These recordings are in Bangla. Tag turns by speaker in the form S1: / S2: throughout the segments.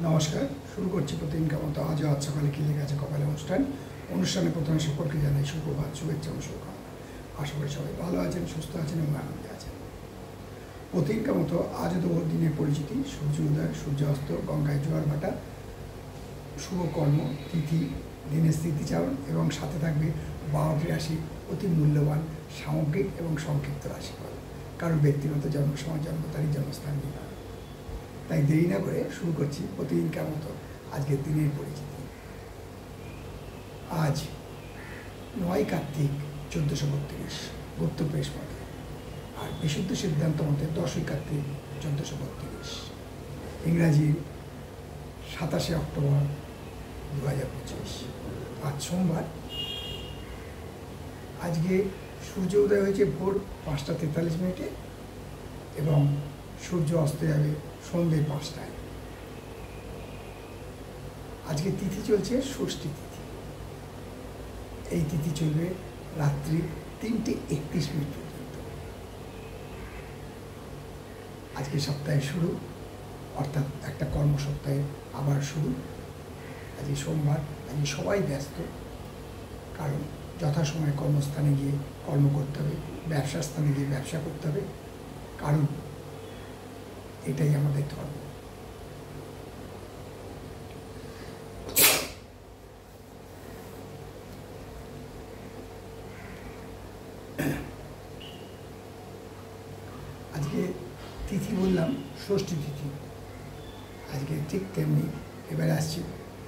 S1: নমস্কার, শুরু করছি প্রতিদিনকার মতো। আজ সকালে কি লেগে আছে কপালে অনুষ্ঠানে প্রথমে সকলকে জানাই সুপ্রভাত, শুভেচ্ছা এবং শুভকামনা। আশা করি সবাই ভালো আছেন, সুস্থ আছেন এবং আনন্দে আছেন। প্রতিদিনকার মতো আজও তো দিনের পরিচিতি, সূর্য উদয়, সূর্যাস্ত, গঙ্গায় জোয়ার ভাটা, শুভ কর্ম, তিথি, দিনের স্মৃতিচারণ এবং সাথে থাকবে 12টি রাশি অতি মূল্যবান সামগ্রিক এবং সংক্ষিপ্ত রাশিফল। কারণ ব্যক্তিগত জন্ম সময়, জন্ম তারিখ, জন্মস্থান বিভাগ। তাই দেরি না করে শুরু করছি প্রতিদিনকার মতো আজকের দিনের পরিচিতি। আজ 9 কার্তিক 1432 গুপ্ত প্রেস মতে, আর বিশুদ্ধ সিদ্ধান্ত মতে 10 কার্তিক 1432, ইংরাজির 27 অক্টোবর 2025। আজ সোমবার। আজকে সূর্য উদয় হয়েছে ভোর 5টা 43 মিনিটে এবং সূর্য অস্ত যাবে সন্ধ্যে 5টায়। আজকে তিথি চলছে ষষ্ঠী তিথি। এই তিথি চলবে রাত্রি 3:31 মিনিট পর্যন্ত। আজকে সপ্তাহে শুরু, অর্থাৎ একটা কর্ম সপ্তাহে আবার শুরু। আজকে সোমবার, আজকে সবাই ব্যস্ত, কারণ যথাসময়ে কর্মস্থানে গিয়ে কর্ম করতে হবে, ব্যবসা স্থানে গিয়ে ব্যবসা করতে হবে, কারণ এটাই আমাদের ধর্ম। আজকে তিথি বললাম ষষ্ঠী তিথি। আজকে ঠিক তেমনি এবারে আসছি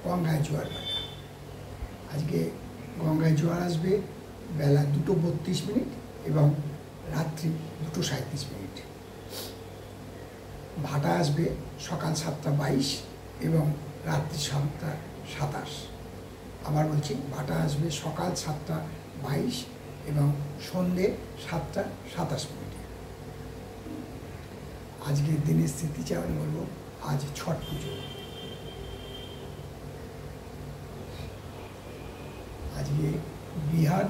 S1: গঙ্গায় জোয়ার ভাটা। আজকে গঙ্গায় জোয়ার আসবে বেলা 2:32 মিনিট এবং রাত্রি 2:37 মিনিট। ভাটা আসবে সকাল 7টা 22 এবং রাত্রি 7টা 27। আবার বলছি, ভাটা আসবে সকাল 7টা 22 এবং সন্ধ্যে 7টা 27 মিনিটে। আজকের দিনের স্মৃতিচারণ বলবো, আজ ছট পুজো। আজকে বিহার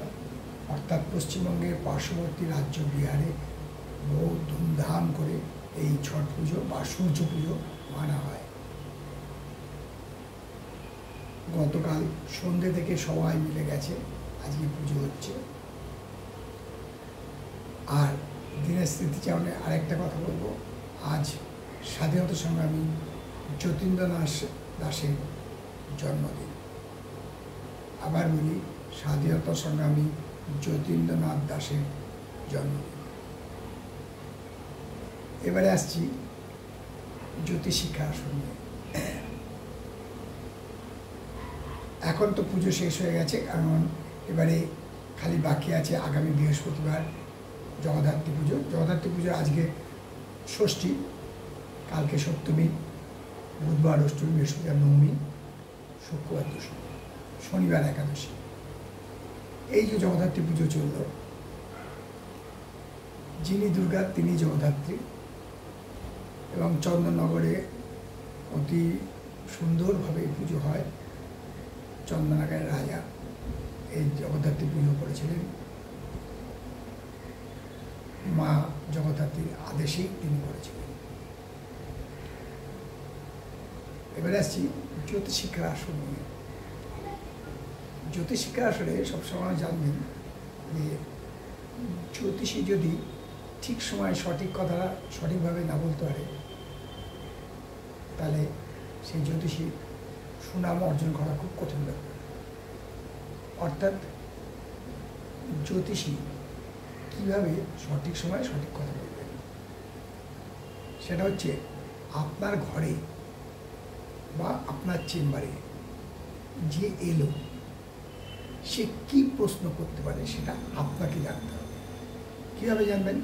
S1: অর্থাৎ পশ্চিমবঙ্গের পার্শ্ববর্তী রাজ্য বিহারে বহু ধুমধাম করে এই ছট পুজো বা সূর্য পুজো মানা হয়। গতকাল সন্ধ্যে থেকে সবাই মিলে গেছে, আজকে পুজো হচ্ছে। আর দিনের স্মৃতিচারণে আরেকটা কথা বলবো, আজ স্বাধীনতা সংগ্রামী যতীন্দ্রনাথ দাসের জন্মদিন। আবার বলি, স্বাধীনতা সংগ্রামী যতীন্দ্রনাথ দাসের জন্মদিন। এবারে আসছি জ্যোতিষিক্ষা আসন নিয়ে। এখন তো পুজো শেষ হয়ে গেছে, কারণ এবারে খালি বাকি আছে আগামী বৃহস্পতিবার জগদ্ধাত্রী পুজো। জগদ্ধাত্রী পুজো আজকে ষষ্ঠী, কালকে সপ্তমী, বুধবার অষ্টমী, বৃহস্পতিবার নবমী, শুক্রবার দশমী, শনিবার একাদশী। এই যে জগদ্ধাত্রী পুজো চলল, যিনি দুর্গা তিনি জগদ্ধাত্রী। এবং চন্দননগরে অতি সুন্দরভাবে পুজো হয়। চন্দনাগাঁয়ের রাজা এই জগদ্ধাত্রী পুজো করেছিলেন। মা জগদ্ধাত্রীর আদেশেই তিনি করেছিলেন। এবারে আসছি জ্যোতিষিক্ষার আসন নিয়ে। জ্যোতিষিক্ষার আসলে সবসময় জানবেন যে জ্যোতিষী যদি ঠিক সময় সঠিক কথা সঠিকভাবে না বলতে পারে, তাহলে সেই জ্যোতিষী সুনাম অর্জন করা খুব কঠিন ব্যাপার। অর্থাৎ জ্যোতিষী কীভাবে সঠিক সময়ে সঠিক কথা বলবেন, সেটা হচ্ছে আপনার ঘরে বা আপনার চেম্বারে যে এলো সে কী প্রশ্ন করতে পারে সেটা আপনাকে জানতে হবে। কীভাবে জানবেন,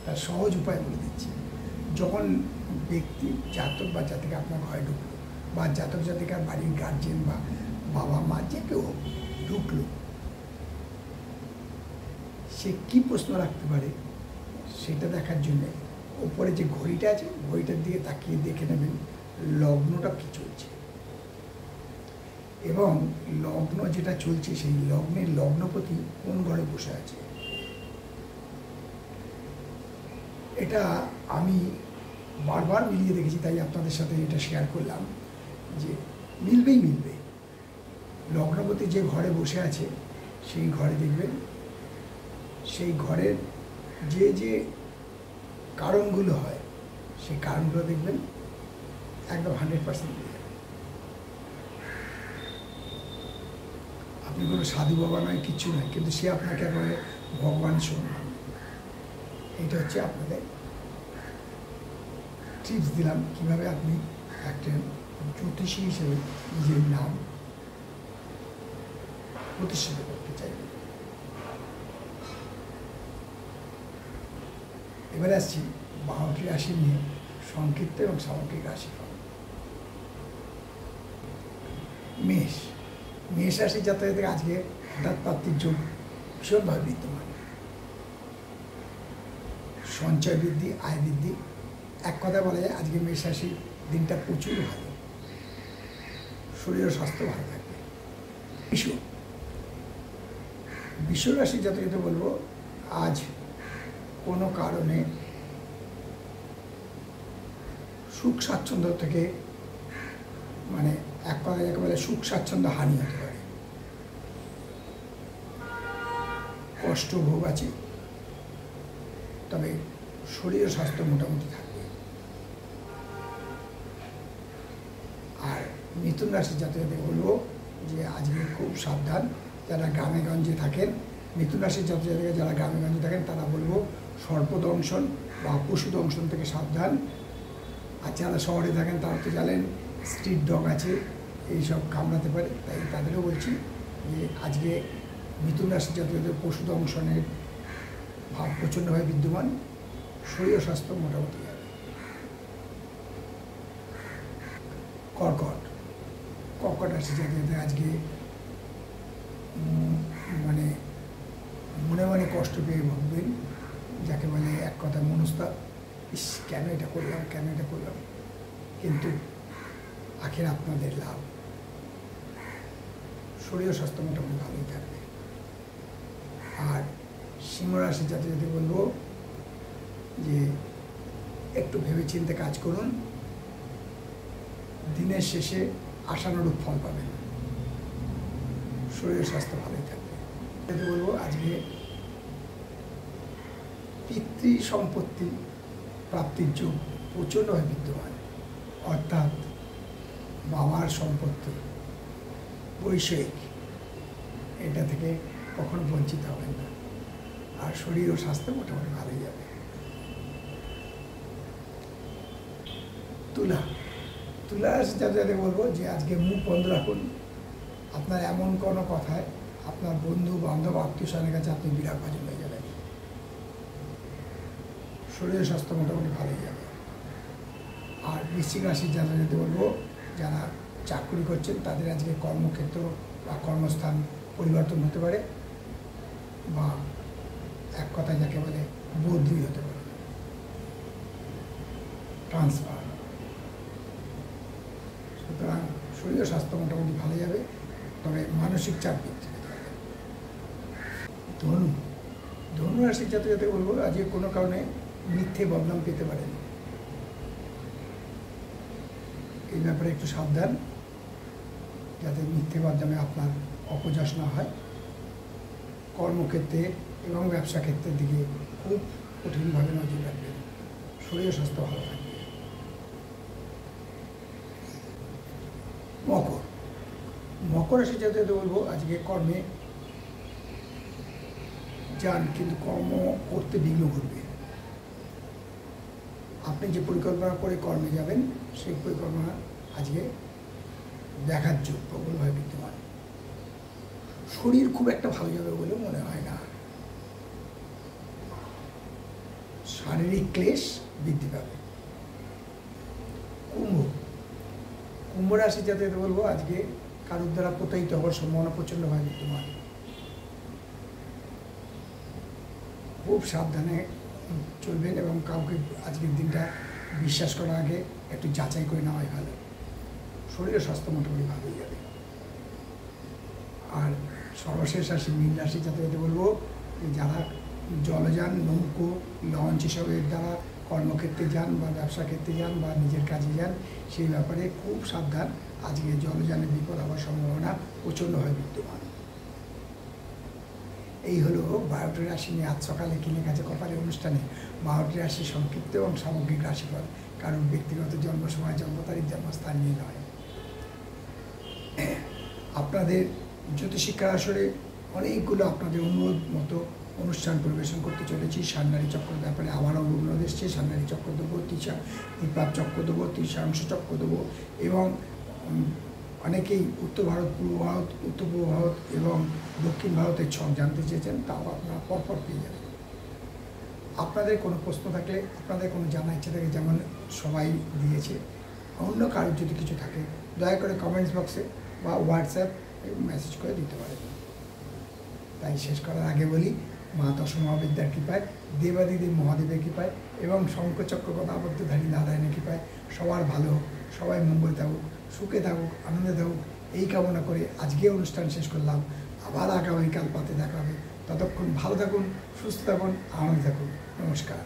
S1: তার সহজ উপায় বলে দিচ্ছি। যখন ব্যক্তি জাতক বা জাতিকা আপনার ঘরে ঢুকলো, বা জাতক জাতিকার বাড়ির গার্জেন বা বাবা মা যে কেউ ঢুকলো, সে কী প্রশ্ন রাখতে পারে সেটা দেখার জন্যে ওপরে যে ঘড়িটা আছে, ঘড়িটার দিকে তাকিয়ে দেখে নেবেন লগ্নটা কী চলছে, এবং লগ্ন যেটা চলছে সেই লগ্নের লগ্নপতি কোন ঘরে বসে আছে। এটা আমি বারবার মিলিয়ে দেখেছি, তাই আপনাদের সাথে এটা শেয়ার করলাম যে মিলবেই মিলবে। লগ্নপতি যে ঘরে বসে আছে সেই ঘরে দেখবেন, সেই ঘরের যে যে কারণগুলো হয় সেই কারণগুলো দেখবেন একদম 100% মিলে যাবে। আপনি কোনো সাধু বাবা নয়, কিচ্ছু নয়, কিন্তু সে আপনাকে একেবারে ভগবান সমান। এটা হচ্ছে আপনাদের টিপস দিলাম কীভাবে আপনি একটা জ্যোতিষী হিসেবে নিজের নাম প্রতিষ্ঠিত করতে চাইবেন। এবারে আসছি 12টি রাশি নিয়ে সংক্ষিপ্ত এবং সামগ্রিক রাশিফল। মেষ, মেষ রাশির জাতকদের আজকে হঠাৎ প্রাপ্তির যোগ ভীষণভাবে বিদ্যমান। সঞ্চয় বৃদ্ধি, আয় বৃদ্ধি, এক কথা বলা যায় আজকে মেষ রাশির দিনটা প্রচুর ভালো। শরীর ও স্বাস্থ্য ভালো থাকবে। বৃষ রাশির জাতকদের বলবো আজ কোনো কারণে সুখ স্বাচ্ছন্দ্য থেকে মানে এক কথায় একেবারে সুখ স্বাচ্ছন্দ্য হানি হতে পারে। কষ্ট ভোগ আছে, তবে শরীর ও স্বাস্থ্য মোটামুটি থাকবে। আর মিথুন রাশির জাতকদের বলবো যে আজকে খুব সাবধান, যারা গ্রামে গঞ্জে থাকেন, মিথুন রাশির জাতকদের যারা গ্রামে গঞ্জে থাকেন তারা বলবো সর্পদংশন বা পশু দংশন থেকে সাবধান। আর যারা শহরে থাকেন তারা তো জানেন স্ট্রিট ডগ আছে, এইসব কামড়াতে পারে, তাই তাদেরও বলছি যে আজকে মিথুন রাশির জাতকদের পশু দংশনের ভাব প্রচণ্ডভাবে বিদ্যমান। শরীর স্বাস্থ্য মোটামুটি যাবে। কর্কট, কর্কট রাশির জাতকদের আজকে মানে মনে মনে কষ্ট পেয়ে ভুগবেন, যাকে বলে এক কথা মনস্তাপ, ইস কেন এটা করলাম, কেন এটা করলাম, কিন্তু আখের আপনাদের লাভ। শরীর স্বাস্থ্য মোটামুটি ভালোই থাকবে। আর সিংহ রাশির জাতকদের বলবো যে একটু ভেবেচিন্তে কাজ করুন, দিনের শেষে আশানুরূপ ফল পাবেন। শরীর স্বাস্থ্য ভালোই থাকবে। এতে বলবো আজকে পিতৃ সম্পত্তি প্রাপ্তির যোগ প্রচণ্ডভাবে বিদ্যমান, অর্থাৎ বাবার সম্পত্তি বৈষয়িক, এটা থেকে কখনো বঞ্চিত হবেন না। আর শরীর ও স্বাস্থ্য মোটামুটি ভালোই যাবে। তুলা, তুলা যাদের বলবো যে আজকে মুখ বন্ধ রাখুন। আপনার এমন কোনো কথায় আপনার বন্ধু বান্ধব আত্মীয় স্বজনের কাছে আপনি বিরাট ভাজন হয়ে যাবেন। শরীর স্বাস্থ্য মোটামুটি ভালোই যাবে। আর বৃশ্চিক রাশির যাদের বলবো যারা চাকরি করছেন তাদের আজকে কর্মক্ষেত্র বা কর্মস্থান পরিবর্তন হতে পারে, বা এক কথায় যাকে বলে বদলি হতে পারে, ট্রান্সফার। সুতরাং শরীর স্বাস্থ্য মোটামুটি ভালো যাবে, তবে মানসিক চাপ বৃদ্ধি পেতে পারে। ধনু, ধনু রাশির জাতকদের বলবো আজকে কোনো কারণে মিথ্যে বদনাম পেতে পারেন, এই ব্যাপারে একটু সাবধান যাতে মিথ্যে বদনামে আপনার অপযশ না হয়। কর্মক্ষেত্রে এবং ব্যবসা ক্ষেত্রের দিকে খুব কঠিনভাবে নজর রাখবেন। শরীর স্বাস্থ্য ভালো থাকবে। মকর, মকর রাশি যাতে বলবো আজকে কর্মে যান, কিন্তু কর্ম করতে বিঘ্ন ঘটবে। আপনি যে পরিকল্পনা করে কর্মে যাবেন সেই পরিকল্পনা আজকে দেখার যোগ প্রবলভাবে বিদ্যমান। শরীর খুব একটা ভালো যাবে বলে মনে হয় না, শারীরিক ক্লেশ বৃদ্ধি পাবে। কুম্ভ, কুম্ভ রাশি যাতে বলবো আজকে কারোর দ্বারা প্রতারিত হওয়ার সম্ভাবনা প্রচণ্ডভাবে বিদ্যমান। খুব সাবধানে চলবেন এবং কাউকে আজকের দিনটা বিশ্বাস করার আগে একটু যাচাই করে নেওয়াই ভালো। শরীর স্বাস্থ্য মোটামুটি ভালো হয়ে যাবে। আর সর্বশেষ রাশি মীন রাশি যাতে বলবো যারা জলযান, নৌকো, লঞ্চ এসবের দ্বারা কর্মক্ষেত্রে যান বা ব্যবসা ক্ষেত্রে যান বা নিজের কাজে যান, সেই ব্যাপারে খুব সাবধান। আজকে জলযানে বিপদ হওয়ার সম্ভাবনা প্রচণ্ডভাবে বিদ্যমান। এই হলো 12টি রাশি নিয়ে আজ সকালে কি লেখা আছে কপালের অনুষ্ঠানে। 12টি রাশি সংক্ষিপ্ত এবং সামগ্রিক রাশিফল, কারণ ব্যক্তিগত জন্ম সময়, জন্ম তারিখ, জন্মস্থান নিয়ে নয়। আপনাদের জ্যোতিষিক্ষার আসরে অনেকগুলো আপনাদের অনুরোধ মতো অনুষ্ঠান পরিবেশন করতে চলেছি। সান্নারী চক্রের ব্যাপারে আবারও অনুরোধ এসছে। সান্নারী চক্র দেবো, ত্রিপাদ চক্র দেবো, তৃতীয়াংশ চক্র দেবো এবং অনেকেই উত্তর ভারত, পূর্ব ভারত, উত্তর পূর্ব ভারত এবং দক্ষিণ ভারতের ছক জানতে চেয়েছেন, তাও আপনারা পরপর পেয়ে যাবেন। আপনাদের কোনো প্রশ্ন থাকলে, আপনাদের কোনো জানার ইচ্ছে থাকে, যেমন সবাই দিয়েছে, অন্য কারোর যদি কিছু থাকে দয়া করে কমেন্টস বক্সে বা হোয়াটসঅ্যাপ মেসেজ করে দিতে পারেন। তাই শেষ করার আগে বলি, মা দশমহাবিদ্যার কৃপায়, দেবাদিদেব মহাদেবের কৃপায় এবং শঙ্খচক্র গদাবদ্ধধারী নারায়ণের কৃপায় সবার ভালো হোক, সবাই মঙ্গল থাকুক, সুখে থাকুক, আনন্দে থাকুক, এই কামনা করে আজকে অনুষ্ঠান শেষ করলাম। আবার আগামীকাল পাতে দেখা হবে। ততক্ষণ ভালো থাকুন, সুস্থ থাকুন, আনন্দে থাকুন। নমস্কার।